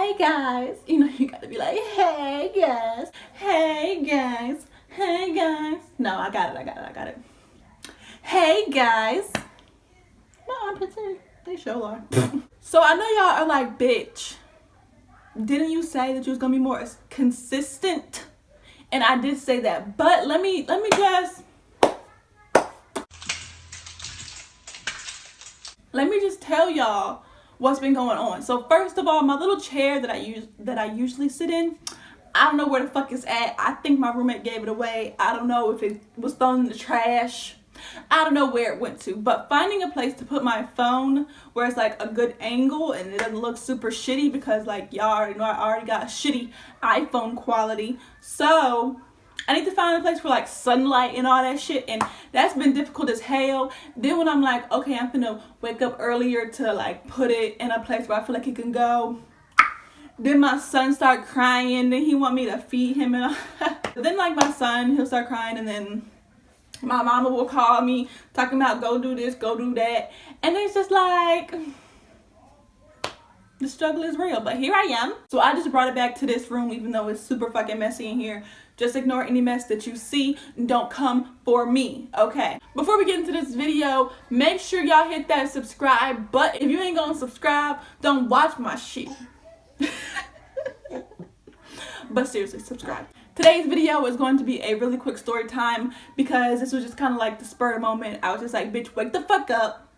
hey guys. You know, you gotta be like, hey guys, hey guys, hey guys. No, I got it. Hey guys. My armpits are, they sure are. So I know y'all are like, bitch, didn't you say that you was gonna be more consistent? And I did say that, but let me just tell y'all what's been going on. So first of all, my little chair that I usually sit in, I don't know where the fuck it's at. I think my roommate gave it away. I don't know if it was thrown in the trash. I don't know where it went to, but finding a place to put my phone where it's like a good angle and it doesn't look super shitty, because like y'all already know I already got a shitty iPhone quality. So I need to find a place for like sunlight and all that shit, and that's been difficult as hell. Then when I'm like, okay, I'm finna wake up earlier to like put it in a place where I feel like it can go, then my son start crying, then he want me to feed him, and then like my son, he'll start crying, and then my mama will call me talking about go do this, go do that, and it's just like, the struggle is real. But here I am. So I just brought it back to this room, even though it's super fucking messy in here. Just ignore any mess that you see. Don't come for me, okay? Before we get into this video, make sure y'all hit that subscribe button. If you ain't gonna subscribe, don't watch my shit. But seriously, subscribe. Today's video is going to be a really quick story time, because this was just kind of like the spur of the moment. I was just like, bitch, wake the fuck up,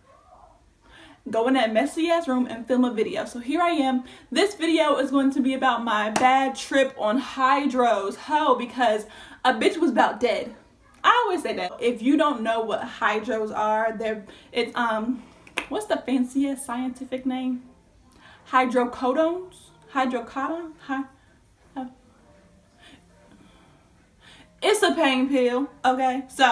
go in that messy ass room and film a video. So here I am. This video is going to be about my bad trip on hydros. Because a bitch was about dead. I always say that. If you don't know what hydros are, it's what's the fanciest scientific name? Hydrocodones? Hydrocodone? It's a pain pill, okay? So,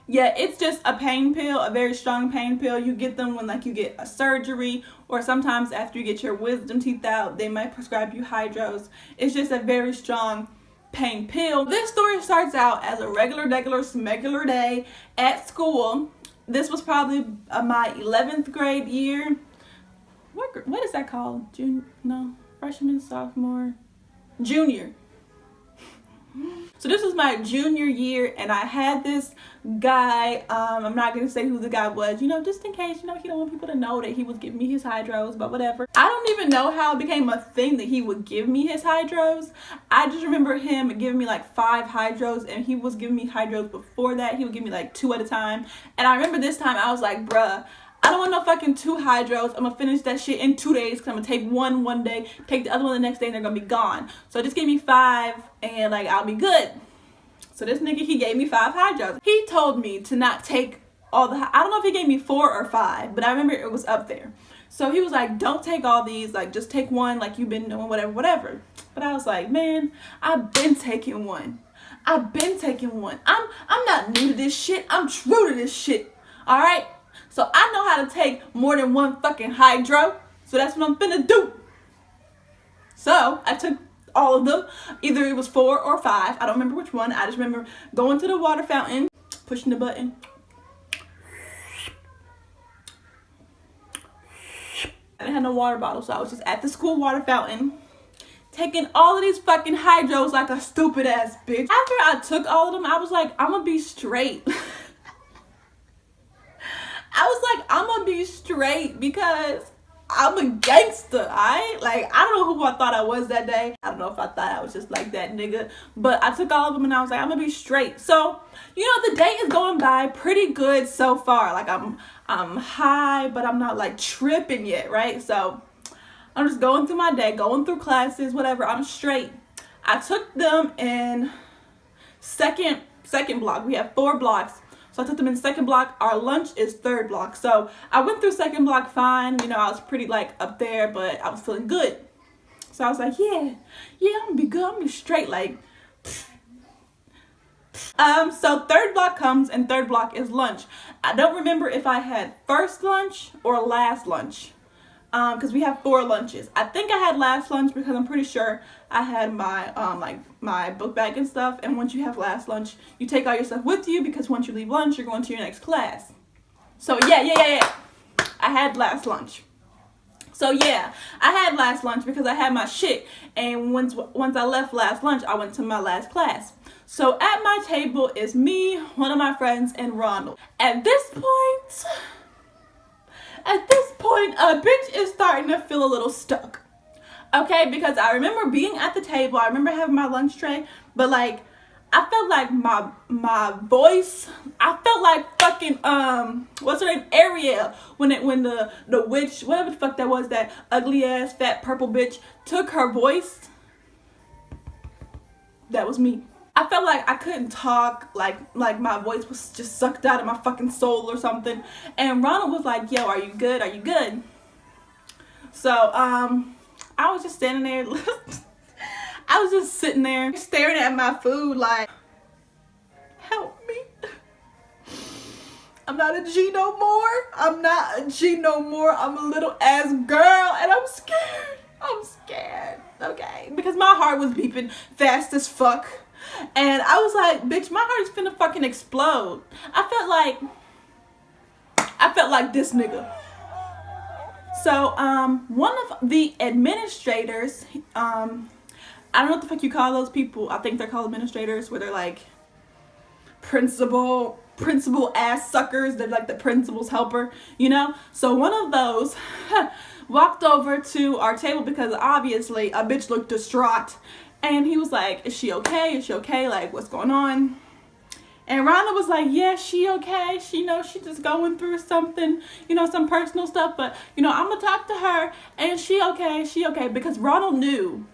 yeah, it's just a pain pill, a very strong pain pill. You get them when, like, you get a surgery, or sometimes after you get your wisdom teeth out, they might prescribe you hydros. It's just a very strong pain pill. This story starts out as a regular smegular day at school. This was probably my 11th grade year. What is that called? Freshman, sophomore, junior. So this was my junior year, and I had this guy, I'm not going to say who the guy was, just in case, he don't want people to know that he was giving me his hydros, but whatever. I don't even know how it became a thing that he would give me his hydros. I just remember him giving me like 5 hydros, and he was giving me hydros before that. He would give me like 2 at a time, and I remember this time I was like, bruh, I don't want no fucking 2 hydros. I'm gonna finish that shit in 2 days, because I'm gonna take one day, take the other one the next day, and they're gonna be gone. So just give me 5 and like I'll be good. So this nigga, he gave me 5 hydros. He told me to not take all the, I don't know if he gave me 4 or 5, but I remember it was up there. So he was like, don't take all these, like just take one, like you've been doing, whatever. But I was like, man, I've been taking one. I'm not new to this shit. I'm true to this shit. All right. So I know how to take more than 1 fucking hydro. So that's what I'm finna do. So I took all of them. Either it was 4 or 5. I don't remember which one. I just remember going to the water fountain, pushing the button. I didn't have no water bottle, so I was just at the school water fountain, taking all of these fucking hydros like a stupid ass bitch. After I took all of them, I was like, I'm gonna be straight. I was like, I'm gonna be straight because I'm a gangster, alright? Like, I don't know who I thought I was that day. I don't know if I thought I was just like that nigga. But I took all of them and I was like, I'm gonna be straight. So, the day is going by pretty good so far. Like, I'm high, but I'm not like tripping yet, right? So, I'm just going through my day, going through classes, whatever. I'm straight. I took them in second block. We have 4 blocks. So I took them in second block. Our lunch is third block. So I went through second block fine. I was pretty like up there, but I was feeling good. So I was like, yeah, I'm gonna be good. I'm gonna be straight. Like, so third block comes, and third block is lunch. I don't remember if I had first lunch or last lunch. Because we have 4 lunches. I think I had last lunch because I'm pretty sure I had my my book bag and stuff. And once you have last lunch, you take all your stuff with you, because once you leave lunch, you're going to your next class. So yeah. I had last lunch. So yeah, I had last lunch because I had my shit, and once I left last lunch, I went to my last class. So at my table is me, one of my friends, and Ronald. At this point, a bitch is starting to feel a little stuck. Okay, because I remember being at the table, I remember having my lunch tray, but like, I felt like my voice, I felt like fucking what's her name, Ariel, when the witch, whatever the fuck that was, that ugly ass fat purple bitch took her voice. That was me. I felt like I couldn't talk, like my voice was just sucked out of my fucking soul or something. And Ronald was like, "Yo, are you good? Are you good?" So I was just standing there. I was just sitting there staring at my food like, help me. I'm not a G no more. I'm not a G no more. I'm a little ass girl and I'm scared. I'm scared, okay? Because my heart was beeping fast as fuck. And I was like, bitch, my heart is finna fucking explode. I felt like this nigga. So, one of the administrators, I don't know what the fuck you call those people. I think they're called administrators, where they're like principal ass suckers. They're like the principal's helper, you know? So one of those walked over to our table because obviously a bitch looked distraught. And he was like, is she okay? Is she okay? Like, what's going on? And Rhonda was like, yeah, she okay. She just going through something, some personal stuff. But, I'm going to talk to her. And she okay. Because Ronald knew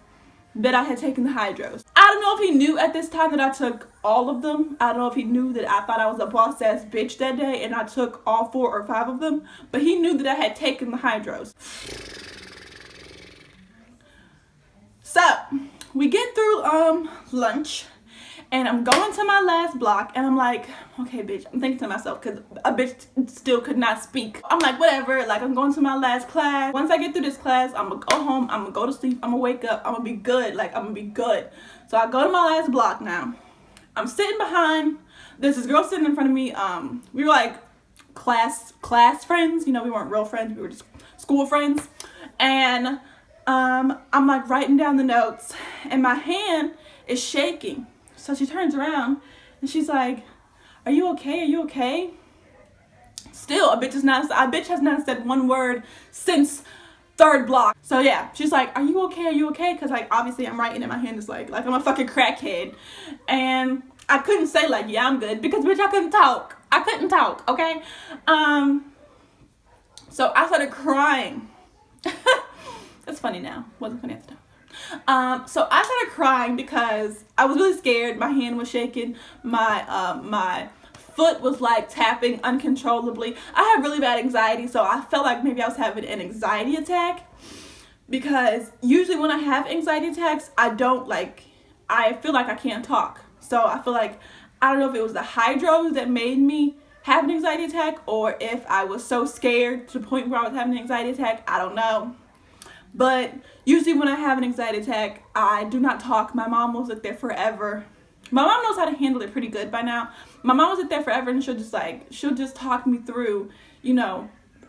that I had taken the hydros. I don't know if he knew at this time that I took all of them. I don't know if he knew that I thought I was a boss ass bitch that day and I took all 4 or 5 of them. But he knew that I had taken the hydros. So, we get through lunch. And I'm going to my last block, and I'm like, okay, bitch. I'm thinking to myself, because a bitch still could not speak. I'm like, whatever. Like, I'm going to my last class. Once I get through this class, I'm going to go home. I'm going to go to sleep. I'm going to wake up. I'm going to be good. Like, I'm going to be good. So I go to my last block now. I'm sitting behind. There's this girl sitting in front of me. We were, like, class friends. We weren't real friends. We were just school friends. And I'm, like, writing down the notes. And my hand is shaking. So she turns around and she's like, are you okay? Are you okay? Still, a bitch has not said one word since 3rd block. So yeah, she's like, are you okay? Are you okay? Because like, obviously I'm writing and my hand is like I'm a fucking crackhead. And I couldn't say like, yeah, I'm good, because bitch, I couldn't talk, okay? So I started crying. It's funny now. Wasn't funny at the time. So I started crying because I was really scared. My hand was shaking. My foot was like tapping uncontrollably. I have really bad anxiety, so I felt like maybe I was having an anxiety attack, because usually when I have anxiety attacks, I feel like I can't talk. So I feel like, I don't know if it was the hydros that made me have an anxiety attack, or if I was so scared to the point where I was having an anxiety attack. I don't know. But usually when I have an anxiety attack, I do not talk. My mom will sit there forever. My mom knows how to handle it pretty good by now. My mom will sit there forever, and she'll just talk me through,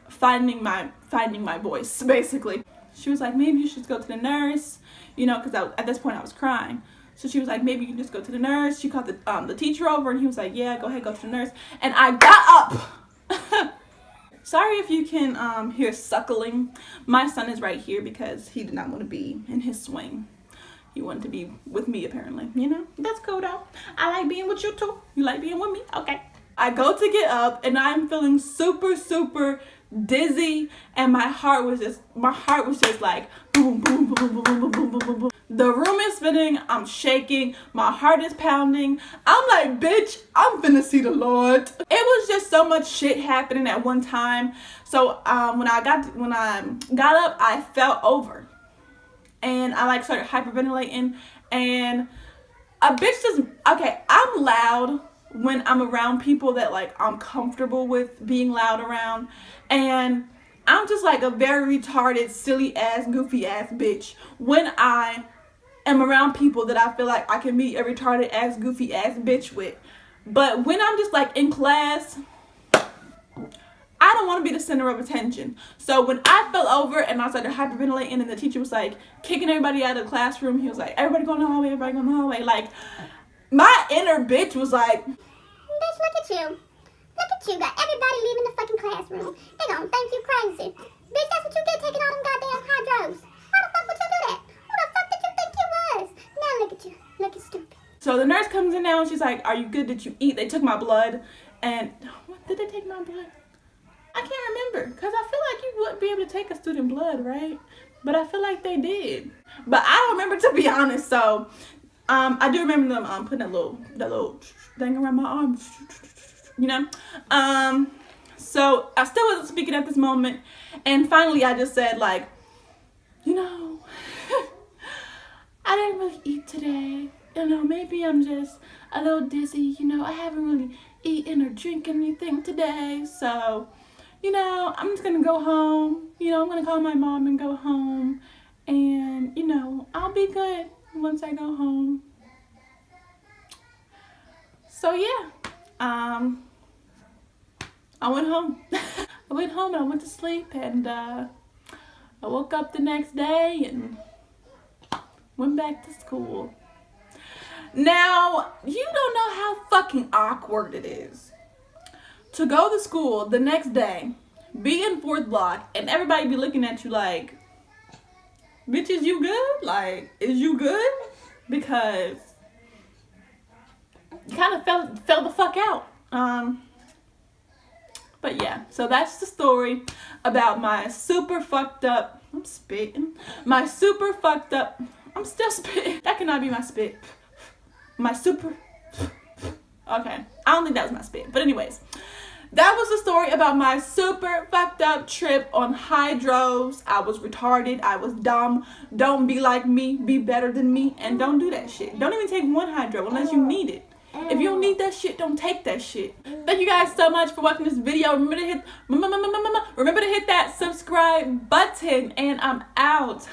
finding my voice, basically. She was like, maybe you should go to the nurse, because at this point I was crying. So she was like, maybe you can just go to the nurse. She called the teacher over, and he was like, yeah, go ahead, go to the nurse. And I got up. Sorry if you can hear suckling. My son is right here because he did not want to be in his swing. He wanted to be with me, apparently. That's cool though. I like being with you too. You like being with me? Okay. I go to get up and I'm feeling super, super dizzy, and my heart was just like boom, boom, boom, boom, boom, boom, boom, boom, boom, boom. The room is spinning. I'm shaking. My heart is pounding. I'm like, bitch, I'm finna see the Lord. It was just so much shit happening at one time. So when I got up, I fell over, and I started hyperventilating. And a bitch I'm loud when I'm around people that I'm comfortable with being loud around, and I'm just like a very retarded, silly ass, goofy ass bitch when I am around people that I feel like I can be a retarded ass, goofy ass bitch with. But when I'm just in class, I don't want to be the center of attention. So when I fell over and I started hyperventilating and the teacher was like kicking everybody out of the classroom, he was like, everybody go in the hallway, everybody go in the hallway. Like, my inner bitch was like, bitch, look at you. Look at you. Got everybody leaving the fucking classroom. They gonna think you crazy. Bitch, that's what you get taking all them goddamn hydros. How the fuck would you do that? Who the fuck did you think you was? Now look at you. Looking stupid. so the nurse comes in now and she's like, are you good? Did you eat? They took my blood. And what, did they take my blood? I can't remember, because I feel like you wouldn't be able to take a student blood, right? But I feel like they did. But I don't remember, to be honest. So I do remember them putting that little thing around my arm, you know. So I still wasn't speaking at this moment, and finally I just said, like, you know, I didn't really eat today. You know, maybe I'm just a little dizzy. You know, I haven't really eaten or drinking anything today, so, you know, I'm just gonna go home. You know, I'm gonna call my mom and go home, and, you know, I'll be good once I go home. So yeah, I went home. I went home and I went to sleep, and I woke up the next day and went back to school. Now, you don't know how fucking awkward it is to go to school the next day, be in fourth block, and everybody be looking at you like, bitch, is you good? Like, is you good? Because you kind of fell the fuck out. But yeah, so that's the story about my super fucked up, I'm spitting, my super fucked up, I'm still spitting, that cannot be my spit, my super, okay, I don't think that was my spit, but anyways, that was the story about my super fucked up trip on hydros. I was retarded, I was dumb. Don't be like me, be better than me, and don't do that shit. Don't even take one hydro unless you need it. If you don't need that shit, don't take that shit. Thank you guys so much for watching this video. Remember to hit that subscribe button, and I'm out.